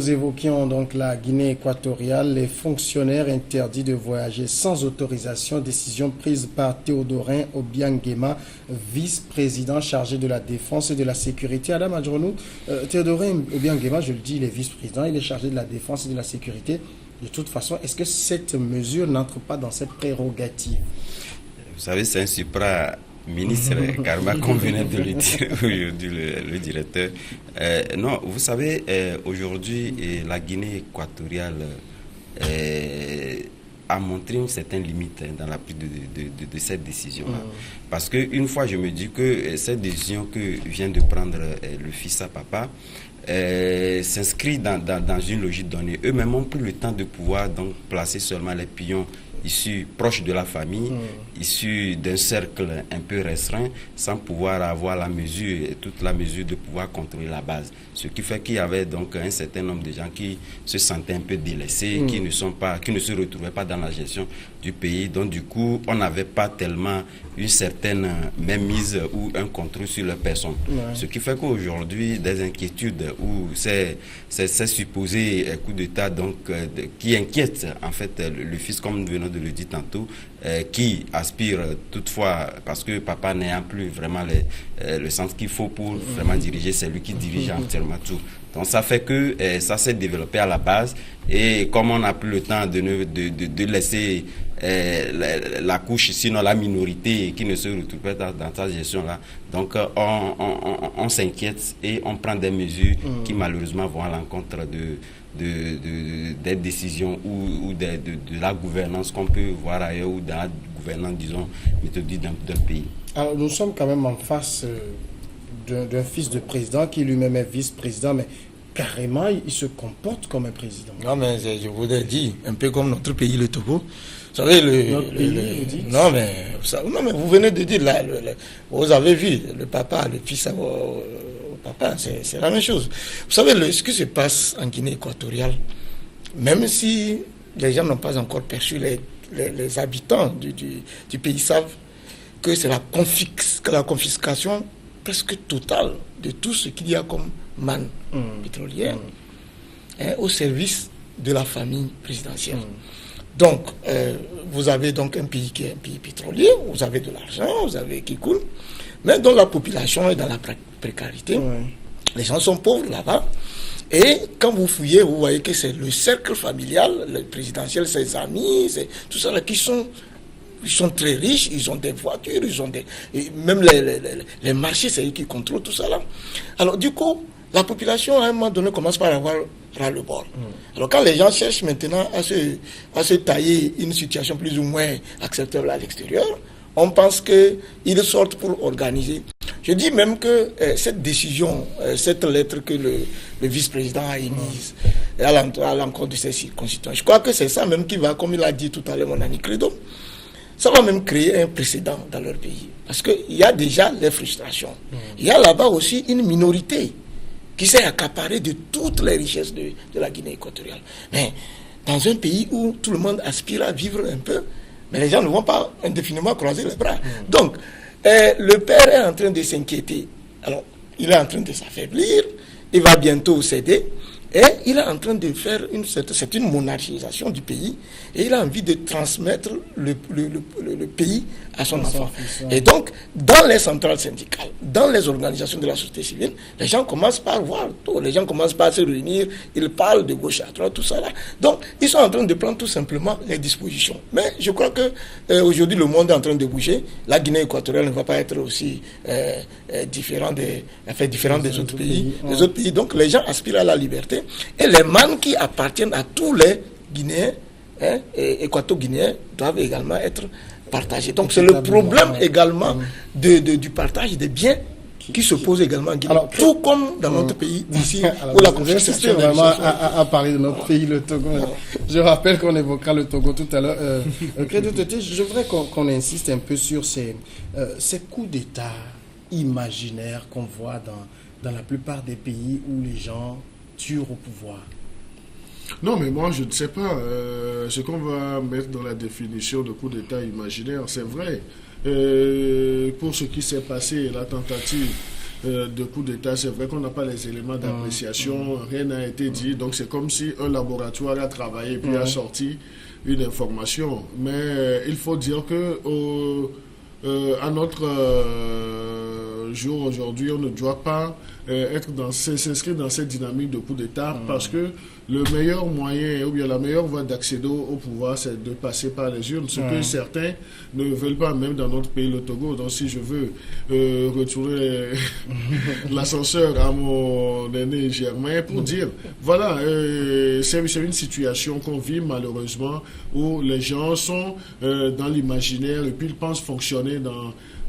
nous évoquions donc la Guinée équatoriale, les fonctionnaires interdits de voyager sans autorisation, décision prise par Théodorin Obiang-Nguema, vice-président chargé de la défense et de la sécurité. Adam Adjronou, Théodorin Obiang-Nguema, je le dis, il est vice-président, il est chargé de la défense et de la sécurité. De toute façon, est-ce que cette mesure n'entre pas dans cette prérogative? Vous savez, c'est un supra-ministre, Karma, comme venait de le dire aujourd'hui le directeur. Non, vous savez, aujourd'hui, la Guinée équatoriale a montré une certaine limite dans la prise de cette décision-là. Parce qu'une fois, je me dis que cette décision que vient de prendre le fils à papa s'inscrit dans une logique donnée. Eux-mêmes n'ont plus le temps de pouvoir donc placer seulement les pions issus proches de la famille, issus d'un cercle un peu restreint, sans pouvoir avoir la mesure, toute la mesure de pouvoir contrôler la base. Ce qui fait qu'il y avait donc un certain nombre de gens qui se sentaient un peu délaissés, qui ne se retrouvaient pas dans la gestion du pays. Donc du coup, on n'avait pas tellement une certaine mainmise ou un contrôle sur leur personne. Ce qui fait qu'aujourd'hui, des inquiétudes ou ces supposés coups d'État donc, qui inquiètent en fait le fils, comme nous venons de le dire tantôt, qui aspire toutefois, parce que papa n'ayant plus vraiment le sens qu'il faut pour vraiment diriger, c'est lui qui dirige entièrement tout. Donc ça fait que ça s'est développé à la base, et comme on n'a plus le temps de laisser la couche, sinon la minorité qui ne se retrouve pas dans cette gestion-là, donc on s'inquiète et on prend des mesures qui malheureusement vont à l'encontre des décisions ou de la gouvernance qu'on peut voir ailleurs, ou de la gouvernance, disons, méthodique d'un pays. Alors nous sommes quand même en face d'un fils de président qui lui-même est vice-président, mais carrément il se comporte comme un président. Non, mais je voudrais dire, un peu comme notre pays, le Togo. Vous savez, non, mais vous venez de dire, là, vous avez vu, le papa, le fils au papa, c'est la même chose. Vous savez, ce qui se passe en Guinée équatoriale, même si les gens n'ont pas encore perçu, les habitants du pays savent que c'est la confiscation presque totale de tout ce qu'il y a comme manne pétrolière au service de la famille présidentielle. Donc, vous avez donc un pays qui est un pays pétrolier, vous avez de l'argent, vous avez qui coule, mais dont la population est dans la précarité. Les gens sont pauvres là-bas. Et quand vous fouillez, vous voyez que c'est le cercle familial, le présidentiel, ses amis, c'est tout ça là qui sont... Ils sont très riches, ils ont des voitures, même les marchés, c'est eux qui contrôlent tout ça là. Alors du coup, la population à un moment donné commence par avoir ras-le-bol. Alors quand les gens cherchent maintenant à se tailler une situation plus ou moins acceptable à l'extérieur, on pense qu'ils sortent pour organiser. Je dis même que cette décision, cette lettre que le vice-président a émise à l'encontre de ses concitoyens, je crois que c'est ça même qui va, comme il a dit tout à l'heure mon ami Credo, ça va même créer un précédent dans leur pays. Parce qu'il y a déjà les frustrations. Il y a là-bas aussi une minorité qui s'est accaparée de toutes les richesses de la Guinée équatoriale. Mais dans un pays où tout le monde aspire à vivre un peu, mais les gens ne vont pas indéfiniment croiser les bras. Donc, le père est en train de s'inquiéter. Alors, il est en train de s'affaiblir, il va bientôt céder. Et il est en train de faire c'est une monarchisation du pays, et il a envie de transmettre le pays à son enfant. Et donc, dans les centrales syndicales, dans les organisations de la société civile, les gens commencent par voir tout, les gens commencent par se réunir, ils parlent de gauche à droite, tout ça là. Donc, ils sont en train de prendre tout simplement les dispositions. Mais je crois que aujourd'hui, le monde est en train de bouger. La Guinée équatoriale ne va pas être aussi différente des autres pays. Les autres pays, donc, les gens aspirent à la liberté. Et les mannes qui appartiennent à tous les Guinéens et équato-guinéens doivent également être partagés. Donc c'est le problème également du partage des biens qui se pose également en Guinée. Alors, tout comme dans notre pays d'ici, où la confiscation vraiment à parler de notre pays, le Togo. Je rappelle qu'on évoquera le Togo tout à l'heure. Je voudrais qu'on insiste un peu sur ces coups d'État imaginaires qu'on voit dans la plupart des pays où les gens tuent au pouvoir. Non, mais moi, je ne sais pas. Ce qu'on va mettre dans la définition de coup d'État imaginaire, c'est vrai. Pour ce qui s'est passé, la tentative de coup d'État. C'est vrai qu'on n'a pas les éléments d'appréciation, rien n'a été dit. Donc c'est comme si un laboratoire a travaillé et puis a sorti une information. Mais il faut dire que à notre jour aujourd'hui, on ne doit pas s'inscrire dans cette dynamique de coup d'État parce que le meilleur moyen ou bien la meilleure voie d'accéder au pouvoir, c'est de passer par les urnes, ce que certains ne veulent pas, même dans notre pays, le Togo. Donc si je veux retourner l'ascenseur à mon aîné Germain pour dire, voilà, c'est une situation qu'on vit malheureusement où les gens sont dans l'imaginaire et puis ils pensent fonctionner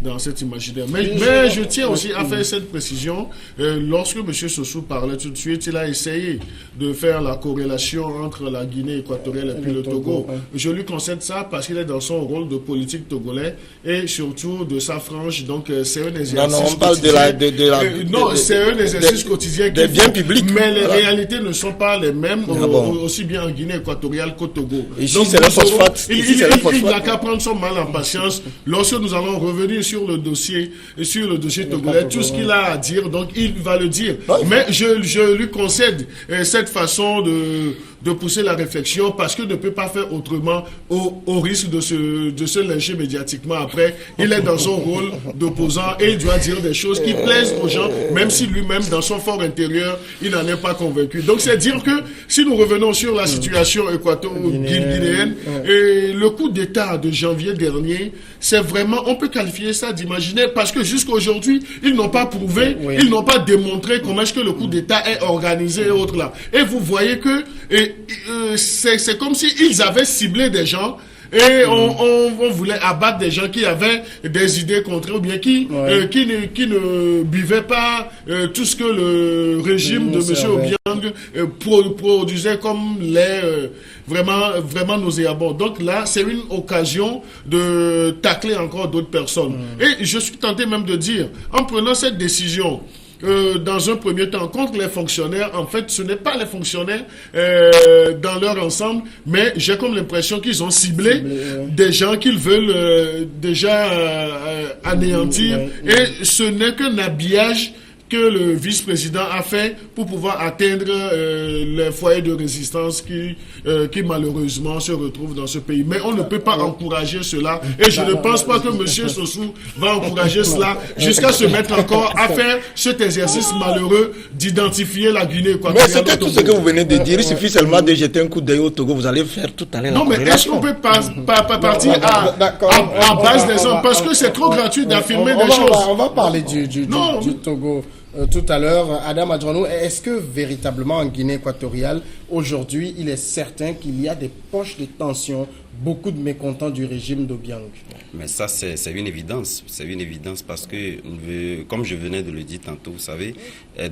dans cet imaginaire. Mais je tiens aussi à faire cette précision. Lorsque M. Sossou parlait tout de suite, il a essayé de faire la corrélation entre la Guinée équatoriale et puis le Togo. Je lui concède ça parce qu'il est dans son rôle de politique togolais et surtout de sa frange. Donc c'est un exercice on parle non, c'est un exercice quotidien des biens publics. Mais les réalités ne sont pas les mêmes, aussi bien en Guinée équatoriale qu'au Togo. Ici, c'est le phosphate. Il n'a qu'à prendre son mal en patience. Lorsque nous allons revenir sur le dossier togolais, tout ce qu'il a à dire, donc il va le dire. Mais je lui concède cette façon de pousser la réflexion parce qu'il ne peut pas faire autrement au risque de se lyncher médiatiquement après. Il est dans son rôle d'opposant et il doit dire des choses qui plaisent aux gens, même si lui-même, dans son fort intérieur, il n'en est pas convaincu. Donc c'est dire que si nous revenons sur la situation guinéenne, et le coup d'État de janvier dernier, c'est vraiment, on peut qualifier ça d'imaginaire parce que jusqu'à aujourd'hui, ils n'ont pas prouvé, ils n'ont pas démontré comment est-ce que le coup d'État est organisé et autres là. Et vous voyez que c'est comme si ils avaient ciblé des gens et on voulait abattre des gens qui avaient des idées contraires ou bien qui ne buvaient pas tout ce que le régime de M. Obiang produisait comme lait vraiment nauséabond. Donc là, c'est une occasion de tacler encore d'autres personnes. Et je suis tenté même de dire, en prenant cette décision, dans un premier temps contre les fonctionnaires, en fait ce n'est pas les fonctionnaires dans leur ensemble, mais j'ai comme l'impression qu'ils ont ciblé des gens qu'ils veulent déjà anéantir et ce n'est qu'un habillage que le vice-président a fait pour pouvoir atteindre les foyers de résistance qui malheureusement se retrouvent dans ce pays. Mais on ne peut pas encourager cela et je ne pense pas que M. Sossou va encourager cela jusqu'à se mettre encore à faire cet exercice malheureux d'identifier la Guinée équatoriale. Mais c'était tout ce que vous venez de dire. Il suffit seulement de jeter un coup d'œil au Togo. Vous allez faire tout à l'heure. Non, mais est-ce qu'on peut partir à base des hommes parce que c'est trop gratuit d'affirmer des choses. On va parler du Togo. Tout à l'heure, Adam Adjonou, est-ce que véritablement en Guinée équatoriale, aujourd'hui, il est certain qu'il y a des poches de tension, beaucoup de mécontents du régime d'Obiang? Mais ça, c'est une évidence. C'est une évidence parce que, comme je venais de le dire tantôt, vous savez,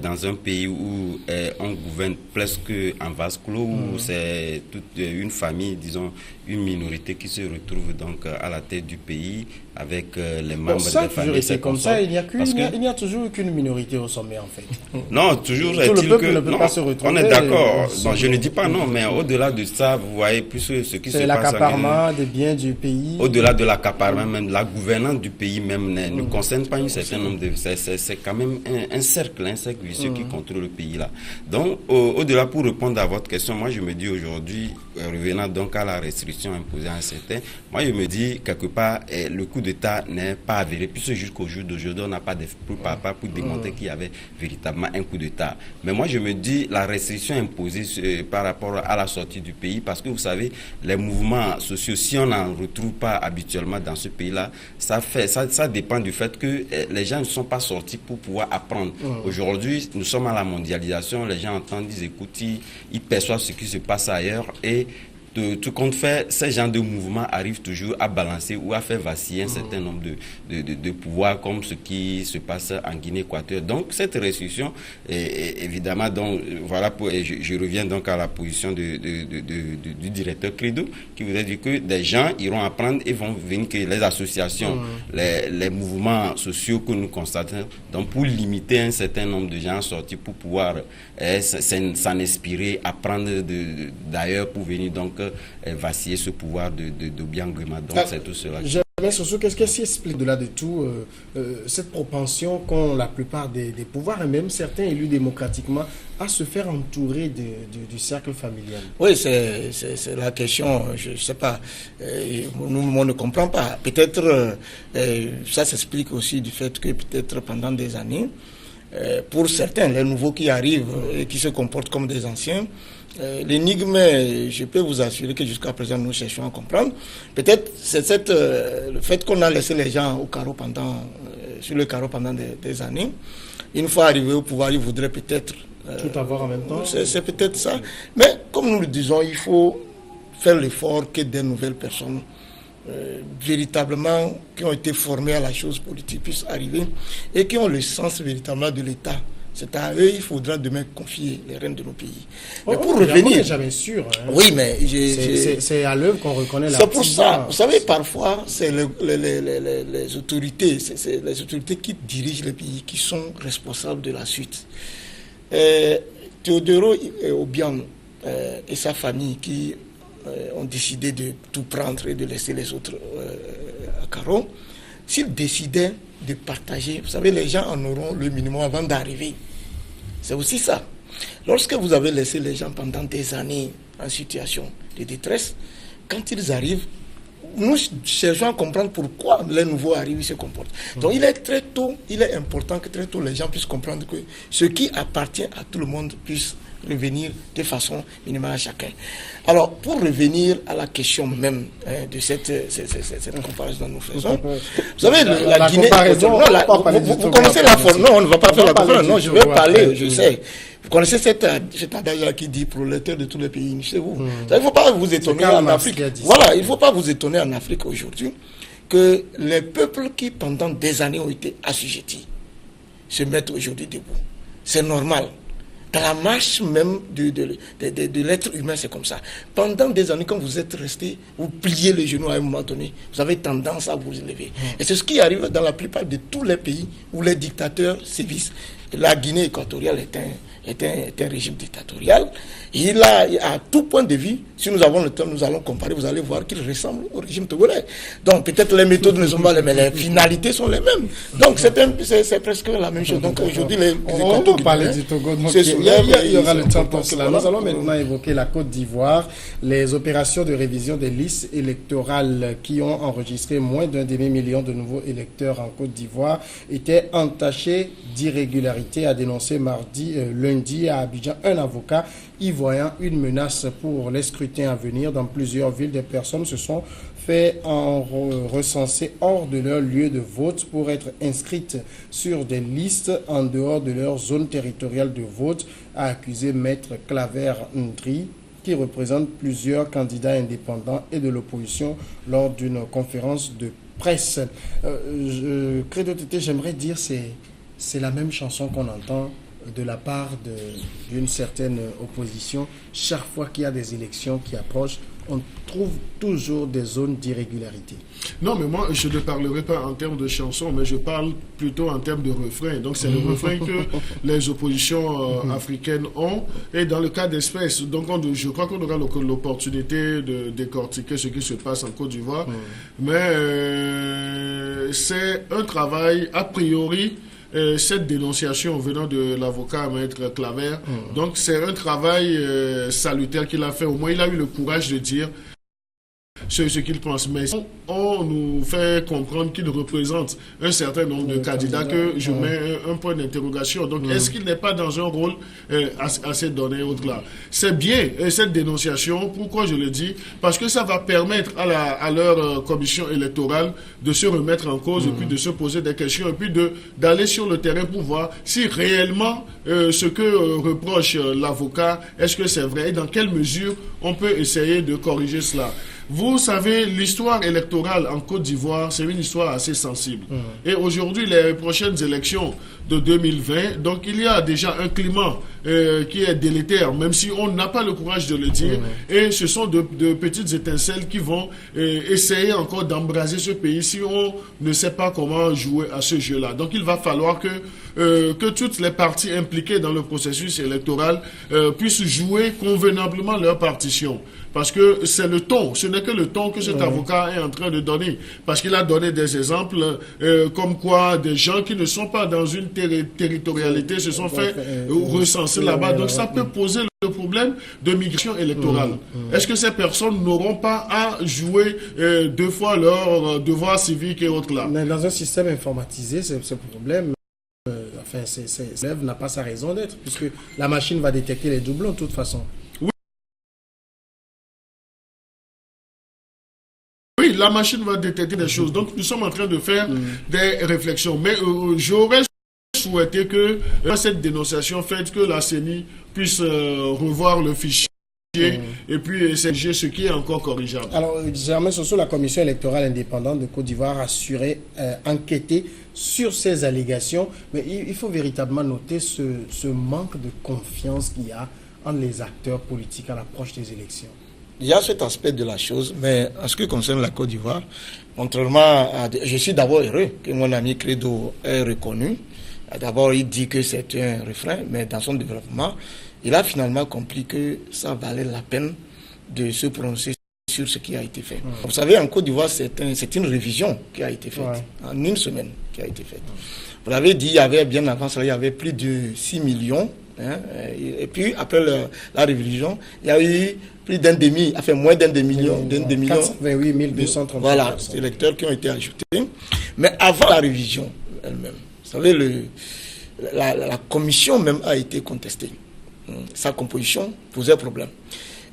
dans un pays où on gouverne presque en vase clos, où c'est toute une famille, disons, une minorité qui se retrouve donc à la tête du pays avec les membres de la famille. C'est comme ça, il n'y a toujours qu'une minorité au sommet en fait. Non, toujours est-il que... Non, on est d'accord. Je ne dis pas non, mais au-delà de ça, vous voyez plus ce qui se passe. C'est l'accaparement des biens du pays. Au-delà de l'accaparement, même la gouvernance du pays même ne concerne pas un certain nombre de... C'est quand même un cercle vicieux qui contrôle le pays là. Donc, au-delà, pour répondre à votre question, moi je me dis aujourd'hui, revenant donc à la restriction imposée à un certain, moi je me dis quelque part, le coup d'État n'est pas avéré, puisque jusqu'au jour d'aujourd'hui, on n'a pas de preuves pour démontrer qu'il y avait véritablement un coup d'État. Mais moi je me dis, la restriction imposée par rapport à la sortie du pays, parce que vous savez, les mouvements sociaux, si on n'en retrouve pas habituellement dans ce pays-là, ça dépend du fait que les gens ne sont pas sortis pour pouvoir apprendre. Aujourd'hui, nous sommes à la mondialisation, les gens entendent, ils écoutent, ils perçoivent ce qui se passe ailleurs et tout compte fait, ces genres de mouvements arrivent toujours à balancer ou à faire vaciller un certain nombre de pouvoirs comme ce qui se passe en Guinée équatoriale. Donc cette restriction, évidemment, donc, voilà, je reviens donc à la position du directeur Credo qui vous a dit que des gens iront apprendre et vont venir que les associations, les mouvements sociaux que nous constatons, donc pour limiter un certain nombre de gens sortis pour pouvoir s'en inspirer, apprendre d'ailleurs pour venir donc vaciller ce pouvoir d'Obiang Nguema. Donc c'est tout cela. Mais surtout, qu'est-ce qui explique au-delà de tout cette propension qu'ont la plupart des pouvoirs et même certains élus démocratiquement à se faire entourer du cercle familial? Oui, c'est la question, je ne sais pas, on ne comprend pas. Peut-être ça s'explique aussi du fait que peut-être pendant des années, pour certains, les nouveaux qui arrivent et qui se comportent comme des anciens, l'énigme, je peux vous assurer que jusqu'à présent nous cherchons à comprendre. Peut-être c'est le fait qu'on a laissé les gens au carreau sur le carreau pendant des années. Une fois arrivé au pouvoir, ils voudraient peut-être tout avoir en même temps. C'est peut-être ça. Mais comme nous le disons, il faut faire l'effort que des nouvelles personnes véritablement qui ont été formées à la chose politique puissent arriver et qui ont le sens véritablement de l'État. C'est à eux il faudra demain confier les rênes de nos pays. Mais pour revenir, jamais sûr. Hein. Oui, mais c'est à l'œuvre qu'on reconnaît la. C'est pour ça. Vous savez, parfois, c'est les autorités, c'est les autorités qui dirigent les pays qui sont responsables de la suite. Teodoro Obiang et sa famille qui ont décidé de tout prendre et de laisser les autres à carreau, s'ils décidaient de partager, vous savez, les gens en auront le minimum avant d'arriver. C'est aussi ça. Lorsque vous avez laissé les gens pendant des années en situation de détresse, quand ils arrivent, nous cherchons à comprendre pourquoi les nouveaux arrivent, ils se comportent. Donc il est important que très tôt les gens puissent comprendre que ce qui appartient à tout le monde puisse revenir de façon minimale à chacun. Alors, pour revenir à la question même de cette comparaison que nous faisons, vous savez, la Guinée... Vous connaissez la forme. Non, on ne va pas faire la comparaison. Non, je vais parler, je sais. Vous connaissez cet adage-là qui dit prolétaire de tous les pays, chez vous. Il ne faut pas vous étonner en Afrique. Voilà, il ne faut pas vous étonner en Afrique aujourd'hui que les peuples qui, pendant des années, ont été assujettis, se mettent aujourd'hui debout. C'est normal. Dans la marche même de l'être humain, c'est comme ça. Pendant des années, quand vous êtes resté, vous pliez les genoux à un moment donné, vous avez tendance à vous élever. Et c'est ce qui arrive dans la plupart de tous les pays où les dictateurs sévissent. La Guinée équatoriale est un régime dictatorial. Il a, à tout point de vue, si nous avons le temps, nous allons comparer, vous allez voir qu'il ressemble au régime togolais. Donc peut-être les méthodes ne sont pas les mêmes, mais les finalités sont les mêmes. Donc c'est presque la même chose. Donc aujourd'hui, on va parler du Togo. Donc, il y aura le temps pour cela. Nous allons maintenant évoquer la Côte d'Ivoire. Les opérations de révision des listes électorales qui ont enregistré moins d'un demi-million de nouveaux électeurs en Côte d'Ivoire étaient entachées d'irrégularités, a dénoncé lundi à Abidjan un avocat y voyant une menace pour les scrutins à venir. Dans plusieurs villes, des personnes se sont fait recenser hors de leur lieu de vote pour être inscrites sur des listes en dehors de leur zone territoriale de vote, a accusé Maître Claver Ndri, qui représente plusieurs candidats indépendants et de l'opposition lors d'une conférence de presse. Credo Tété, j'aimerais dire c'est la même chanson qu'on entend de la part d'une certaine opposition. Chaque fois qu'il y a des élections qui approchent, on trouve toujours des zones d'irrégularité. Non, mais moi, je ne parlerai pas en termes de chansons, mais je parle plutôt en termes de refrain. Donc, c'est le refrain que les oppositions africaines ont. Et dans le cas d'espèce, donc je crois qu'on aura l'opportunité de décortiquer ce qui se passe en Côte d'Ivoire. Mais c'est un travail, a priori, cette dénonciation venant de l'avocat Maître Claver. Donc c'est un travail salutaire qu'il a fait. Au moins il a eu le courage de dire ce qu'il pense. Mais on nous fait comprendre qu'il représente un certain nombre de candidats que je mets un point d'interrogation. Donc est-ce qu'il n'est pas dans un rôle assez donné au-delà? C'est bien cette dénonciation. Pourquoi je le dis? Parce que ça va permettre à leur commission électorale de se remettre en cause et puis de se poser des questions et puis d'aller sur le terrain pour voir si réellement ce que reproche l'avocat, est-ce que c'est vrai et dans quelle mesure on peut essayer de corriger cela. Vous savez, l'histoire électorale en Côte d'Ivoire, c'est une histoire assez sensible. Et aujourd'hui, les prochaines élections de 2020, donc il y a déjà un climat qui est délétère, même si on n'a pas le courage de le dire. Et ce sont de petites étincelles qui vont essayer encore d'embraser ce pays si on ne sait pas comment jouer à ce jeu-là. Donc il va falloir que toutes les parties impliquées dans le processus électoral puissent jouer convenablement leur partition. parce que c'est le ton, ce n'est que le ton que cet avocat est en train de donner, parce qu'il a donné des exemples comme quoi des gens qui ne sont pas dans une territorialité se sont fait recenser là-bas, donc ça peut poser le problème de migration électorale. Est-ce que ces personnes n'auront pas à jouer 2 fois leur devoir civique et autres là? Mais dans un système informatisé, ce problème, n'a pas sa raison d'être, puisque la machine va détecter les doublons de toute façon. Oui, la machine va détecter des choses. Donc, nous sommes en train de faire des réflexions. Mais j'aurais souhaité que cette dénonciation faite, que la CENI puisse revoir le fichier et puis essayer ce qui est encore corrigeable. Alors, Germain Sosso, la commission électorale indépendante de Côte d'Ivoire a assuré enquêter sur ces allégations, mais il faut véritablement noter ce manque de confiance qu'il y a entre les acteurs politiques à l'approche des élections. Il y a cet aspect de la chose, mais en ce qui concerne la Côte d'Ivoire, contrairement à... Je suis d'abord heureux que mon ami Credo ait reconnu. D'abord, il dit que c'est un refrain, mais dans son développement, il a finalement compris que ça valait la peine de se prononcer sur ce qui a été fait. Vous savez, en Côte d'Ivoire, c'est une révision qui a été faite, en une semaine qui a été faite. Vous l'avez dit, il y avait bien avant cela, il y avait plus de 6 millions. Et puis, après la révision, il y a eu plus d'un demi, enfin moins d'un demi-million. 428 230. Voilà, électeurs qui ont été ajoutés. Mais avant la révision elle-même, vous savez, la commission même a été contestée. Sa composition posait problème.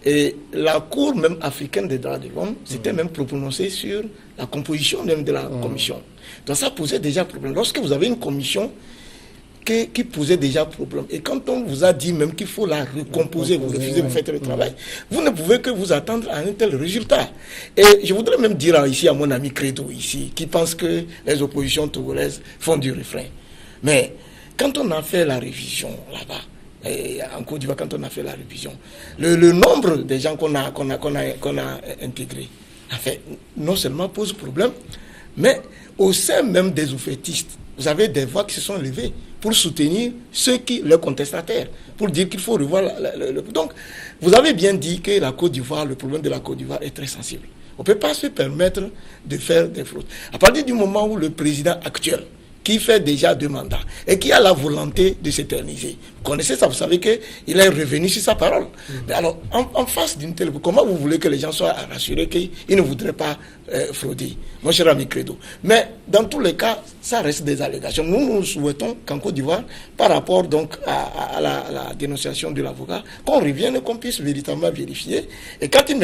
Et la Cour même africaine des droits de l'homme s'était même prononcée sur la composition même de la commission. Donc ça posait déjà problème. Lorsque vous avez une commission qui posait déjà problème, et quand on vous a dit même qu'il faut la recomposer, vous refusez, vous faites le travail, vous ne pouvez que vous attendre à un tel résultat. Et je voudrais même dire ici à mon ami Credo ici, qui pense que les oppositions togolaises font du refrain. Mais quand on a fait la révision là-bas, et en Côte d'Ivoire, quand on a fait la révision, le nombre de gens qu'on a intégrés, en fait, non seulement pose problème, mais au sein même des oufettistes, vous avez des voix qui se sont levées pour soutenir les contestataires, pour dire qu'il faut revoir Donc, vous avez bien dit que la Côte d'Ivoire, le problème de la Côte d'Ivoire est très sensible. On ne peut pas se permettre de faire des fraudes. À partir du moment où le président actuel, qui fait déjà 2 mandats et qui a la volonté de s'éterniser. Vous connaissez ça, vous savez qu'il est revenu sur sa parole. Mais alors, en face d'une telle... Comment vous voulez que les gens soient rassurés qu'il ne voudrait pas frauder, mon cher ami Credo? Mais dans tous les cas, ça reste des allégations. Nous souhaitons qu'en Côte d'Ivoire, par rapport donc à la dénonciation de l'avocat, qu'on revienne et qu'on puisse véritablement vérifier. Et quand il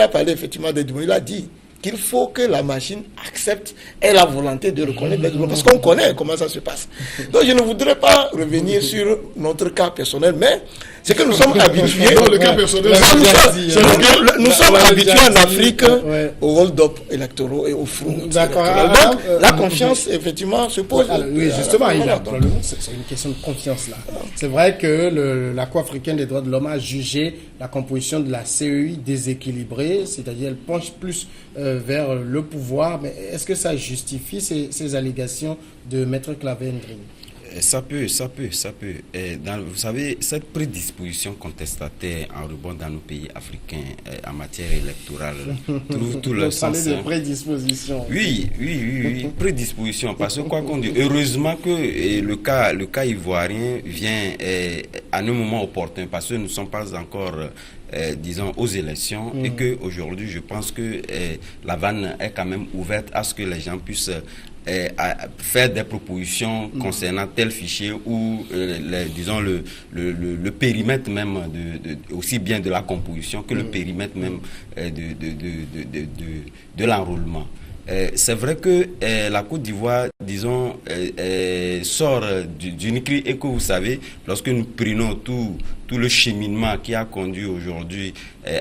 a parlé effectivement des doublons, il a dit qu'il faut que la machine accepte et la volonté de reconnaître les doublons, parce qu'on connaît comment ça se passe. Donc je ne voudrais pas revenir sur notre cas personnel, mais c'est que nous sommes habitués. Dans le cas personnel, nous sommes habitués en Afrique au hold-up électoraux et au front. D'accord. Donc la confiance, effectivement, se pose. Oui, justement, c'est une question de confiance là. C'est vrai que la Cour africaine des droits de l'homme a jugé la composition de la CEI déséquilibrée, c'est-à-dire elle penche plus vers le pouvoir. Mais est-ce que ça justifie ces allégations de Maître Claver Ndring? Ça peut. Vous savez, cette prédisposition contestataire en rebond dans nos pays africains en matière électorale trouve tout le sens. De prédisposition. Oui, prédisposition. Parce que quoi qu'on dise, heureusement que le cas ivoirien vient à un moment opportun, parce que nous ne sommes pas encore disons aux élections et que aujourd'hui je pense que la vanne est quand même ouverte à ce que les gens puissent à faire des propositions concernant tel fichier ou disons le périmètre même aussi bien de la composition que le périmètre même de l'enrôlement. C'est vrai que la Côte d'Ivoire, disons, sort d'une crise et que vous savez, lorsque nous prenons tout le cheminement qui a conduit aujourd'hui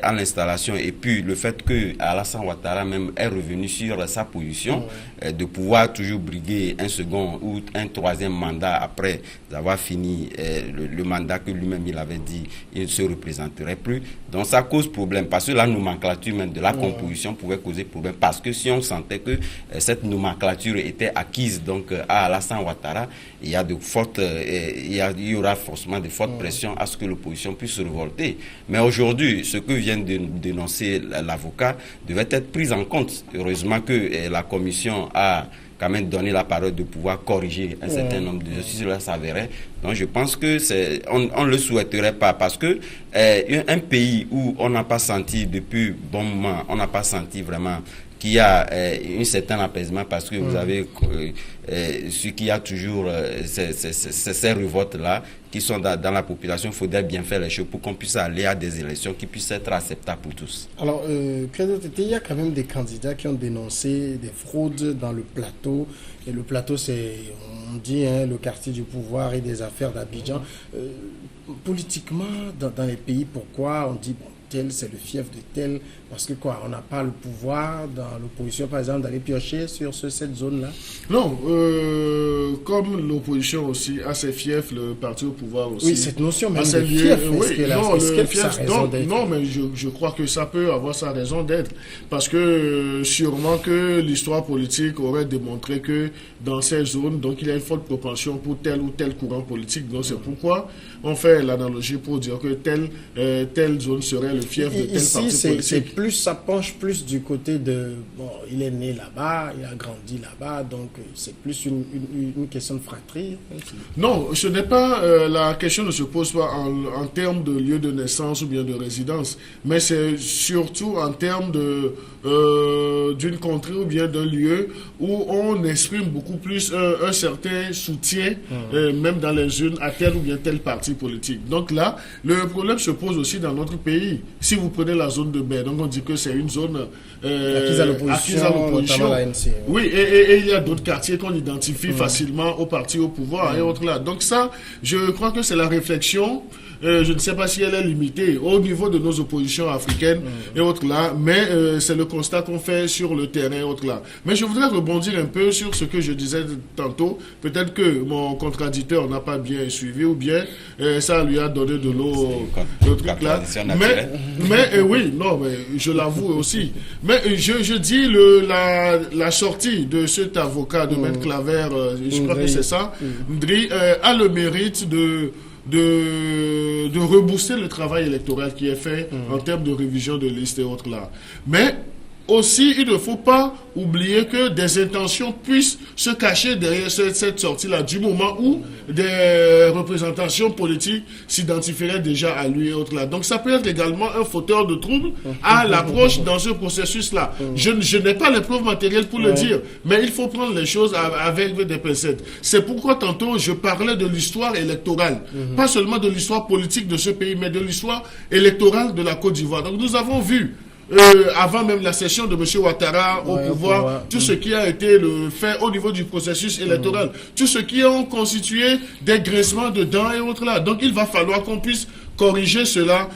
à l'installation et puis le fait que Alassane Ouattara même est revenu sur sa position de pouvoir toujours briguer un second ou un troisième mandat après avoir fini le mandat que lui-même il avait dit il ne se représenterait plus. Donc ça cause problème parce que la nomenclature même de la composition pouvait causer problème parce que si on sentait que cette nomenclature était acquise donc à Alassane Ouattara, il y aura forcément de fortes pressions à ce que le l'opposition puisse se révolter. Mais aujourd'hui, ce que vient de dénoncer l'avocat devait être pris en compte. Heureusement que la commission a quand même donné la parole de pouvoir corriger un certain nombre de choses, si cela s'avérait. Donc je pense que on le souhaiterait pas, parce que un pays où on n'a pas senti depuis bon moment, on n'a pas senti vraiment qu'il y a un certain apaisement, parce que vous avez ce qu'il y a toujours ces révoltes-là qui sont dans la population. Il faudrait bien faire les choses pour qu'on puisse aller à des élections qui puissent être acceptables pour tous. Alors, il y a quand même des candidats qui ont dénoncé des fraudes dans le plateau. Et le plateau, c'est, on dit, le quartier du pouvoir et des affaires d'Abidjan. Politiquement, dans les pays, pourquoi on dit, bon, tel, c'est le fief de tel, parce que quoi, on n'a pas le pouvoir dans l'opposition, par exemple, d'aller piocher sur cette zone-là? Non, comme l'opposition aussi a ses fiefs, le parti au pouvoir aussi. Oui, cette notion même de fief, fief, non, mais je crois que ça peut avoir sa raison d'être, parce que sûrement que l'histoire politique aurait démontré que dans ces zones, donc il y a une forte propension pour tel ou tel courant politique, donc c'est pourquoi on fait l'analogie pour dire que telle zone serait le fief de tel parti politique. Ça penche plus du côté de, bon, il est né là-bas, il a grandi là-bas, donc c'est plus une question de fratrie. Non, ce n'est pas, la question ne se pose pas en termes de lieu de naissance ou bien de résidence, mais c'est surtout en termes d'une contrée ou bien d'un lieu où on exprime beaucoup plus un certain soutien, même dans les urnes, à tel ou bien tel parti politique. Donc là, le problème se pose aussi dans notre pays. Si vous prenez la zone de Baie, donc on dit que c'est une zone acquise à l'opposition. Oui, et il y a d'autres quartiers qu'on identifie facilement au parti au pouvoir et autres là. Donc ça, je crois que c'est la réflexion. Je ne sais pas si elle est limitée au niveau de nos oppositions africaines et autres là, mais c'est le constat qu'on fait sur le terrain et autres là. Mais je voudrais rebondir un peu sur ce que je disais tantôt. Peut-être que mon contradicteur n'a pas bien suivi ou bien ça lui a donné de l'eau, le truc là. Mais oui, non, mais je l'avoue aussi. Mais je dis la sortie de cet avocat de Maître Claver, je crois que c'est ça, Ndri, a le mérite de rebooster le travail électoral qui est fait en termes de révision de listes et autres là. Mais aussi, il ne faut pas oublier que des intentions puissent se cacher derrière cette sortie-là, du moment où des représentations politiques s'identifieraient déjà à lui et autres là. Donc ça peut être également un fauteur de troubles à l'approche dans ce processus-là. Je n'ai pas les preuves matérielles pour le dire, mais il faut prendre les choses avec des pincettes. C'est pourquoi tantôt je parlais de l'histoire électorale, pas seulement de l'histoire politique de ce pays, mais de l'histoire électorale de la Côte d'Ivoire. Donc nous avons vu avant même la session de M. Ouattara au pouvoir, tout ce qui a été fait au niveau du processus électoral, tout ce qui ont constitué des grincements de dents et autres là. Donc il va falloir qu'on puisse corriger cela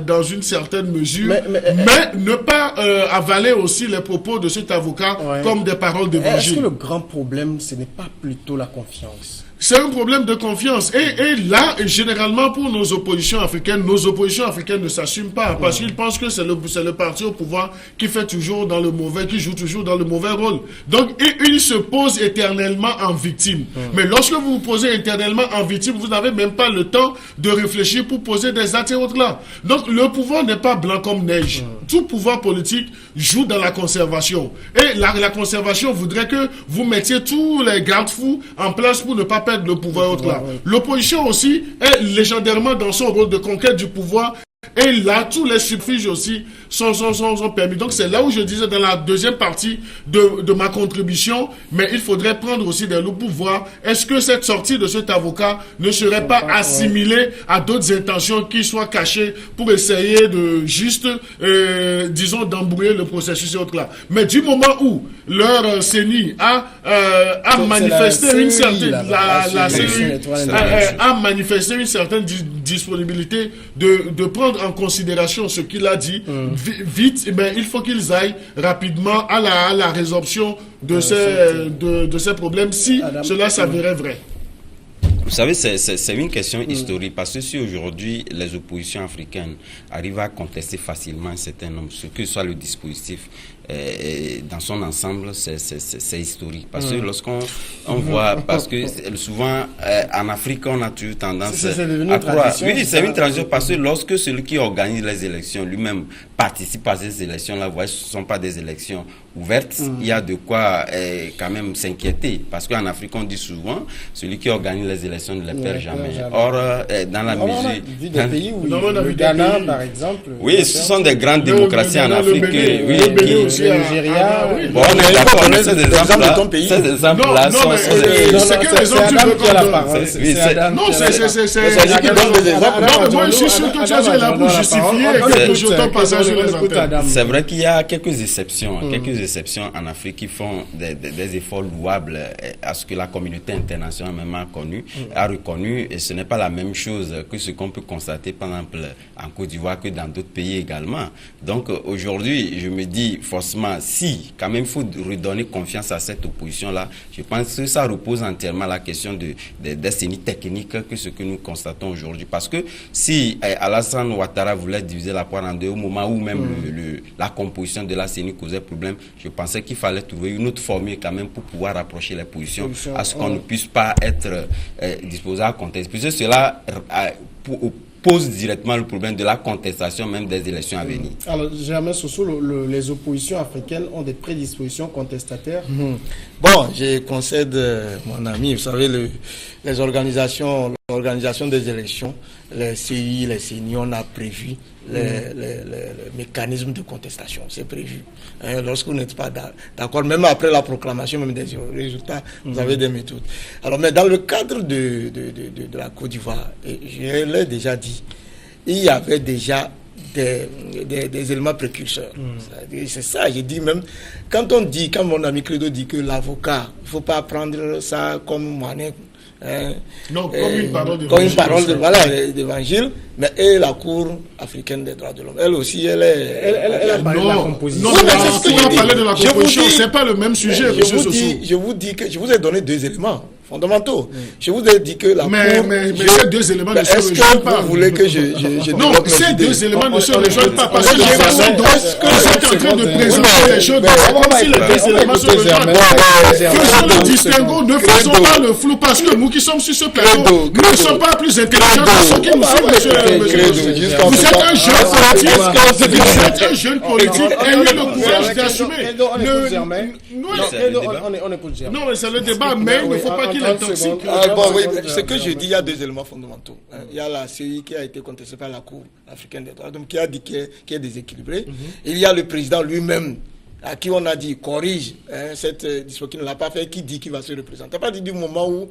dans une certaine mesure, mais ne pas avaler aussi les propos de cet avocat comme des paroles d'évangile. Est-ce que le grand problème, ce n'est pas plutôt la confiance? C'est un problème de confiance. Et là, généralement, pour nos oppositions africaines ne s'assument pas parce qu'ils pensent que c'est le parti au pouvoir qui fait toujours dans le mauvais, qui joue toujours dans le mauvais rôle. Donc, ils se posent éternellement en victime. Mais lorsque vous vous posez éternellement en victime, vous n'avez même pas le temps de réfléchir pour poser des actes et autres là. Donc, le pouvoir n'est pas blanc comme neige. Tout pouvoir politique joue dans la conservation. Et la conservation voudrait que vous mettiez tous les garde-fous en place pour ne pas perdre le pouvoir et autres là. L'opposition aussi est légendairement dans son rôle de conquête du pouvoir. Et là, tous les subterfuges aussi sont permis. Donc, c'est là où je disais dans la deuxième partie de ma contribution, mais il faudrait prendre aussi des loups pour voir est-ce que cette sortie de cet avocat ne serait pas assimilée à d'autres intentions qui soient cachées pour essayer de juste, disons, d'embrouiller le processus et autres là. Mais du moment où leur CENI a manifesté une certaine, a manifesté une certaine disponibilité de prendre en considération ce qu'il a dit vite, mais il faut qu'ils aillent rapidement à la résorption de ces problèmes si cela s'avérait vrai. Vous savez, c'est une question historique, parce que si aujourd'hui les oppositions africaines arrivent à contester facilement un certain nombre, ce que soit le dispositif dans son ensemble, c'est historique. Parce que lorsqu'on voit, parce que souvent en Afrique, on a toujours tendance à croire. Oui, c'est une transition parce que lorsque celui qui organise les élections lui-même participe à ces élections-là, vous voyez, ce ne sont pas des élections ouvertes, il y a de quoi quand même s'inquiéter. Parce qu'en Afrique, on dit souvent, celui qui organise les élections ne les perd jamais. Or, dans la mesure... On a vu des pays où le Ghana, par exemple... Oui, ce sont des grandes démocraties en Afrique. Oui, le Nigeria... Bon, on est d'accord, ces exemples-là sont... C'est que les autres qui ont la parole. Non, c'est... Moi, je suis sûr que tu es là pour justifier que je t'en passage sur les antennes. C'est vrai qu'il y a quelques exceptions en Afrique qui font des efforts louables à ce que la communauté internationale même a reconnu, et ce n'est pas la même chose que ce qu'on peut constater par exemple en Côte d'Ivoire que dans d'autres pays également. Donc aujourd'hui, je me dis forcément, si quand même il faut redonner confiance à cette opposition-là, je pense que ça repose entièrement la question des CENI techniques que ce que nous constatons aujourd'hui. Parce que si Alassane Ouattara voulait diviser la poire en deux au moment où même la composition de la CENI causait problème, je pensais qu'il fallait trouver une autre formule quand même pour pouvoir rapprocher les positions à ce qu'on ne puisse pas être disposé à contester. Puisque cela pose directement le problème de la contestation même des élections à venir. Alors, Germain Sossou, les oppositions africaines ont des prédispositions contestataires. Bon, je concède, mon ami, vous savez, l'organisation des élections, les CI, les CENI, on a prévu les mécanismes de contestation, c'est prévu. Lorsque vous n'êtes pas d'accord, même après la proclamation même des résultats, vous avez des méthodes. Alors, mais dans le cadre de la Côte d'Ivoire, je l'ai déjà dit, il y avait déjà des éléments précurseurs. C'est ça, j'ai dit même, quand mon ami Credo dit que l'avocat, il ne faut pas prendre ça comme monnaie, non, comme une parole d'évangile, mais et la Cour africaine des droits de l'homme, elle aussi, elle a parlé de la composition. Non, mais on a parlé de la composition, c'est pas le même sujet, monsieur Sossou. Je vous dis que je vous ai donné deux éléments fondamentaux. Je vous ai dit que la Cour... Mais ces deux éléments ne se rejoignent pas. Vous voulez que je non, ces deux éléments ne se rejoignent pas, parce que j'ai l'impression que vous êtes en train de présenter les choses comme si les deux éléments se rejoignent. Faisons le distinguo, ne faisons pas le flou, parce que nous qui sommes sur ce plateau, nous ne sommes pas plus intelligents que ceux qui nous suivent, monsieur. Vous êtes un jeune politique, ayez le courage d'assumer. On écoute Germain. Non, mais c'est le débat, mais il ne faut pas qu'il est toxique. Ce que je dis, il y a deux éléments fondamentaux. Il y a la CEI qui a été contestée par la Cour africaine des droits de l'homme, qui a dit qu'elle est déséquilibrée. Il y a le président lui-même, à qui on a dit corrige cette disposition qui ne l'a pas fait, qui dit qu'il va se représenter. À partir du moment où